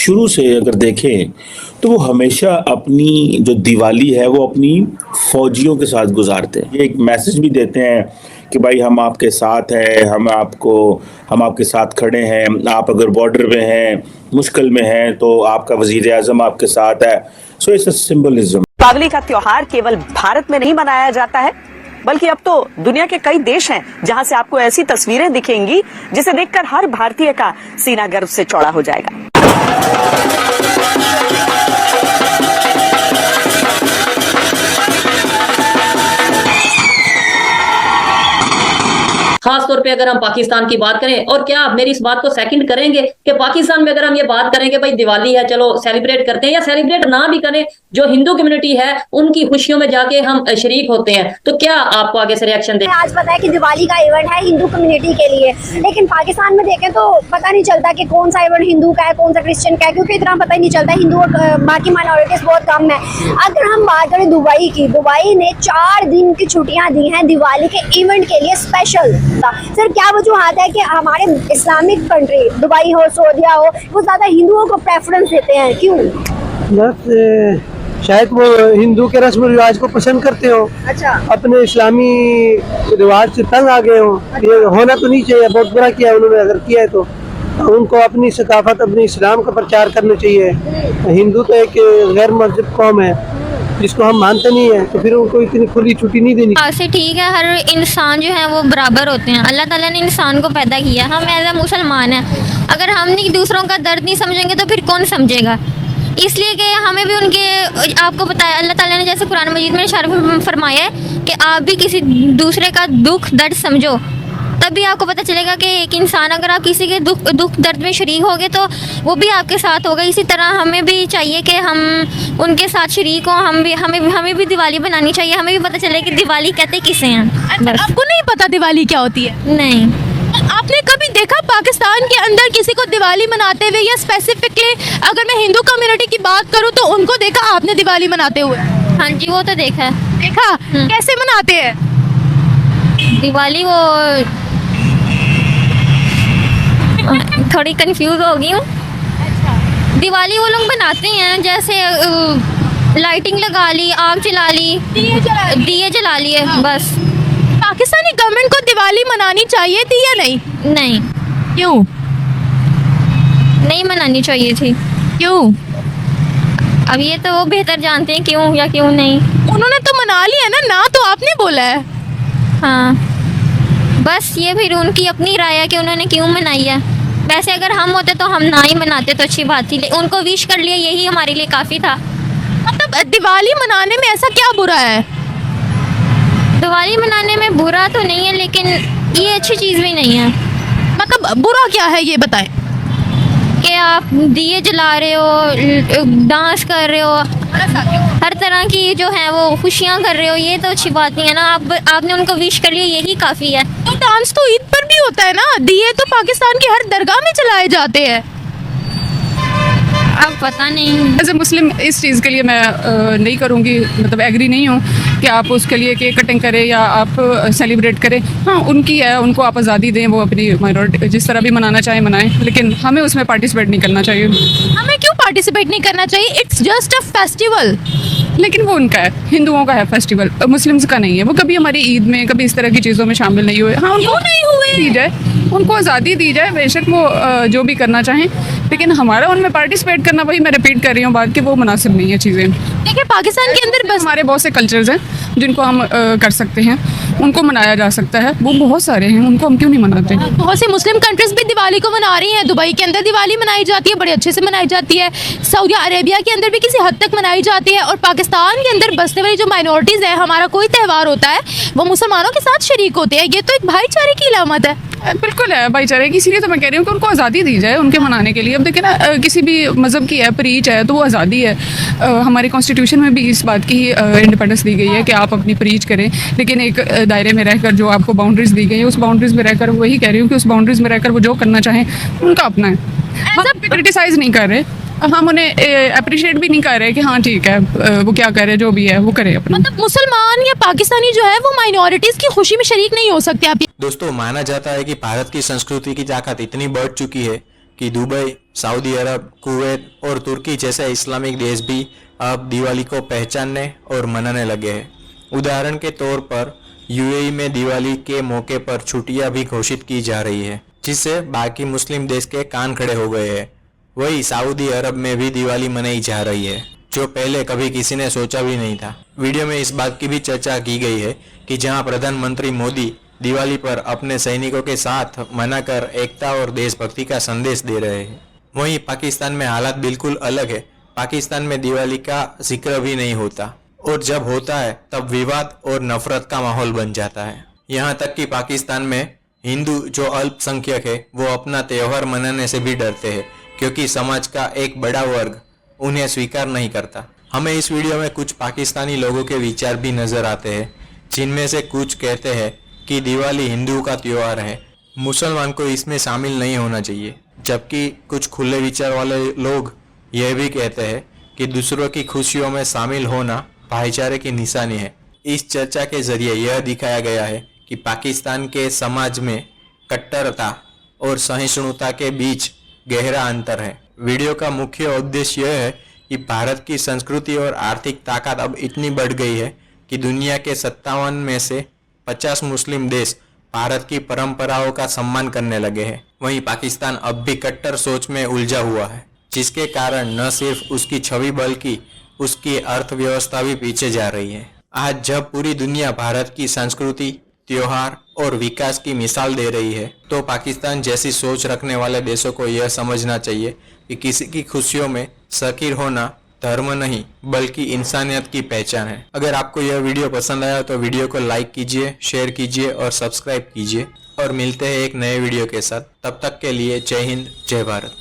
शुरू से अगर देखें तो वो हमेशा अपनी जो दिवाली है वो अपनी फौजियों के साथ गुजारते हैं। ये एक मैसेज भी देते हैं कि भाई हम आपके साथ हैं, हम आपके साथ खड़े हैं। आप अगर बॉर्डर पे हैं, मुश्किल में हैं, तो आपका वजीर आजम आपके साथ है। So it's a symbolism. Deepawali का त्योहार केवल भारत में नहीं मनाया जाता है, बल्कि अब तो दुनिया के कई देश हैं जहां से आपको ऐसी तस्वीरें दिखेंगी जिसे देखकर हर भारतीय का सीना गर्व से चौड़ा हो जाएगा। खासतौर पे अगर हम पाकिस्तान की बात करें, और क्या आप मेरी इस बात को सेकंड करेंगे कि पाकिस्तान में अगर हम ये बात करें कि भाई दिवाली है, चलो सेलिब्रेट करते हैं, या सेलिब्रेट ना भी करें, जो हिंदू कम्युनिटी है उनकी खुशियों में जाके हम शरीक होते हैं, तो क्या आपको आगे से रिएक्शन दें? आज पता है कि दिवाली का इवेंट है हिंदू कम्युनिटी के लिए, लेकिन पाकिस्तान में देखें तो पता नहीं चलता कि कौन सा इवेंट हिंदू का है, कौन सा क्रिश्चियन का है, क्योंकि इतना पता ही नहीं चलता। हिंदू और बाकी माइनॉरिटीज बहुत कम है। अगर हम बात करें दुबई की, दुबई ने 4 दिन की छुट्टियां दी हैं दिवाली के इवेंट के लिए स्पेशल। सर क्या वजूहत है कि हमारे इस्लामिक कंट्री दुबई हो, सऊदीया हो, वो ज्यादा हिंदुओं को प्रेफरेंस देते हैं, क्यों? बस शायद वो हिंदू के रस्म रिवाज को पसंद करते हो, अच्छा, अपने इस्लामी रिवाज से तंग आ गए हो। ये होना तो नहीं चाहिए, बहुत बुरा किया उन्होंने अगर किया है तो उनको अपनी सकाफत, अपने इस्लाम का प्रचार करना चाहिए। हिंदू तो एक गैर मजहब कौम है जिसको हम मानते नहीं है, तो फिर उनको इतनी खुली छुट्टी नहीं देनी। से ठीक है, हर इंसान जो है वो बराबर होते हैं। अल्लाह ताला ने इंसान को पैदा किया, हम एज अ मुसलमान हैं, अगर हम नहीं दूसरों का दर्द नहीं समझेंगे तो फिर कौन समझेगा? इसलिए कि हमें भी उनके, आपको पता है अल्लाह ताला ने जैसे कुरान मजीद में इशारा फरमाया है कि आप भी किसी दूसरे का दुख दर्द समझो, तभी आपको पता चलेगा कि एक इंसान, अगर आप किसी के दुख दर्द में शरीक होगे तो वो भी आपके साथ होगा। इसी तरह हमें भी चाहिए कि हम उनके साथ शरीक हों। हमें भी दिवाली बनानी चाहिए, हमें भी पता चले कि दिवाली कहते किसे हैं। आपको नहीं पता दिवाली क्या होती है? नहीं। आपने कभी देखा पाकिस्तान के अंदर किसी को दिवाली मनाते हुए, या स्पेसिफिकली अगर मैं हिंदू कम्युनिटी की बात करूं तो उनको देखा आपने दिवाली मनाते हुए? हाँ जी, वो तो देखा है। देखा? कैसे मनाते हैं दिवाली? वो थोड़ी कंफ्यूज हो गई हूँ। दिवाली वो लोग बनाते हैं जैसे लाइटिंग लगा ली, आग जला ली, दिए जला लिए, बस। पाकिस्तानी गवर्नमेंट को दिवाली मनानी चाहिए थी या नहीं? नहीं। क्यों नहीं मनानी चाहिए थी? क्यों? अब ये तो वो बेहतर जानते हैं क्यों या क्यों नहीं। उन्होंने तो मना लिया ना तो आपने बोला है। हाँ, बस ये फिर उनकी अपनी राय है कि उन्होंने क्यों मनाई है। वैसे अगर हम होते तो हम ना ही मनाते तो अच्छी बात थी, उनको विश कर लिया, यही हमारे लिए काफ़ी था। मतलब दिवाली मनाने में ऐसा क्या बुरा है? दिवाली मनाने में बुरा तो नहीं है, लेकिन ये अच्छी चीज़ भी नहीं है। मतलब बुरा क्या है ये बताएं। कि आप दिए जला रहे हो, डांस कर रहे हो, हर तरह की जो है वो खुशियाँ कर रहे हो, ये तो अच्छी बात नहीं है ना। आपने उनको विश कर लिया, यही काफ़ी है। तो डांस तो ईद पर भी होता है ना, दिए तो पाकिस्तान की हर दरगाह में जलाए जाते हैं। अब पता नहीं। एज ए मुस्लिम इस चीज़ के लिए मैं नहीं करूँगी, मतलब एग्री नहीं हूँ कि आप उसके लिए केक कटिंग करें या आप सेलिब्रेट करें। हाँ, उनकी है, उनको आप आज़ादी दें, वो अपनी माइनॉरिटी जिस तरह भी मनाना चाहें मनाएं, लेकिन हमें उसमें पार्टिसिपेट नहीं करना चाहिए। हमें क्यों पार्टिसिपेट नहीं करना चाहिए? It's just a festival. लेकिन वो उनका है, हिंदुओं का है फेस्टिवल, मुस्लिम्स का नहीं है। वो कभी हमारी ईद में, कभी इस तरह की चीज़ों में शामिल नहीं हुए। हाँ, उनको नहीं हुए, दी जाए, उनको आज़ादी दी जाए, बेशक वो जो भी करना चाहें, लेकिन हमारा उनमें पार्टिसिपेट करना, वही मैं रिपीट कर रही हूँ बात, कि वो मुनासिब नहीं है चीज़ें। देखिए पाकिस्तान के अंदर बस हमारे बहुत से कल्चर्स हैं जिनको हम कर सकते हैं, उनको मनाया जा सकता है, वो बहुत सारे हैं, उनको हम क्यों नहीं मनाते? बहुत से मुस्लिम कंट्रीज भी दिवाली को मना रही हैं। दुबई के अंदर दिवाली मनाई जाती है, बड़े अच्छे से मनाई जाती है। सऊदी अरेबिया के अंदर भी किसी हद तक मनाई जाती है। और पाकिस्तान के अंदर बसने वाली जो माइनॉरिटीज़ है, हमारा कोई त्यौहार होता है वो मुसलमानों के साथ शरीक होते हैं। ये तो एक भाईचारे की अलामत है। बिल्कुल है भाईचारे की, इसीलिए तो मैं कह रही हूँ कि उनको आज़ादी दी जाए उनके मनाने के लिए। अब देखिए ना, किसी भी मज़हब की है, प्रीच है, तो वो आज़ादी है। हमारे कॉन्स्टिट्यूशन में भी इस बात की इंडिपेंडेंस दी गई है कि आप अपनी प्रीच करें, लेकिन एक दायरे में रहकर, जो आपको बाउंड्रीज दी गई है उस बाउंड्रीज में रहकर, वही कह रही हूँ कि उस बाउंड्रीज में रहकर वो जो करना चाहें उनका अपना है। हम क्रिटिसाइज़ नहीं कर रहे, हम उन्हें अप्रिशिएट भी नहीं कर रहे कि हाँ ठीक है, वो क्या कर रहे हैं, जो भी है वो करे अपना। मतलब मुसलमान या पाकिस्तानी जो है वो माइनॉरिटीज की खुशी में शरीक नहीं हो सकते। आप दोस्तों, माना जाता है कि भारत की संस्कृति की ताकत इतनी बढ़ चुकी है कि दुबई, सऊदी अरब, कुवैत और तुर्की जैसे इस्लामिक देश भी अब दिवाली को पहचानने और मनाने लगे हैं। उदाहरण के तौर पर यूएई में दिवाली के मौके पर छुट्टियां भी घोषित की जा रही है, जिससे बाकी मुस्लिम देश के कान खड़े हो गए हैं। वही सऊदी अरब में भी दिवाली मनाई जा रही है, जो पहले कभी किसी ने सोचा भी नहीं था। वीडियो में इस बात की भी चर्चा की गई है कि जहां प्रधानमंत्री मोदी दिवाली पर अपने सैनिकों के साथ मनाकर एकता और देशभक्ति का संदेश दे रहे हैं, वहीं पाकिस्तान में हालात बिल्कुल अलग है। पाकिस्तान में दिवाली का जिक्र भी नहीं होता, और जब होता है तब विवाद और नफरत का माहौल बन जाता है। यहाँ तक कि पाकिस्तान में हिंदू जो अल्पसंख्यक है वो अपना त्योहार मनाने से भी डरते हैं, क्योंकि समाज का एक बड़ा वर्ग उन्हें स्वीकार नहीं करता। हमें इस वीडियो में कुछ पाकिस्तानी लोगों के विचार भी नजर आते हैं, जिनमें से कुछ कहते हैं कि दिवाली हिंदू का त्योहार है, मुसलमान को इसमें शामिल नहीं होना चाहिए, जबकि कुछ खुले विचार वाले लोग यह भी कहते हैं कि दूसरों की खुशियों में शामिल होना भाईचारे की निशानी है। इस चर्चा के जरिए यह दिखाया गया है कि पाकिस्तान के समाज में कट्टरता और सहिष्णुता के बीच गहरा अंतर है। वीडियो का मुख्य उद्देश्य यह है कि भारत की संस्कृति और आर्थिक ताकत अब इतनी बढ़ गई है कि दुनिया के 57 में से 50 मुस्लिम देश भारत की परंपराओं का सम्मान करने लगे हैं। वहीं पाकिस्तान अब भी कट्टर सोच में उलझा हुआ है, जिसके कारण न सिर्फ उसकी छवि बल्कि उसकी अर्थव्यवस्था भी पीछे जा रही है। आज जब पूरी दुनिया भारत की संस्कृति, त्योहार और विकास की मिसाल दे रही है, तो पाकिस्तान जैसी सोच रखने वाले देशों को यह समझना चाहिए कि किसी की खुशियों में शकीर होना धर्म नहीं बल्कि इंसानियत की पहचान है। अगर आपको यह वीडियो पसंद आया तो वीडियो को लाइक कीजिए, शेयर कीजिए और सब्सक्राइब कीजिए, और मिलते हैं एक नए वीडियो के साथ। तब तक के लिए जय हिंद, जय भारत।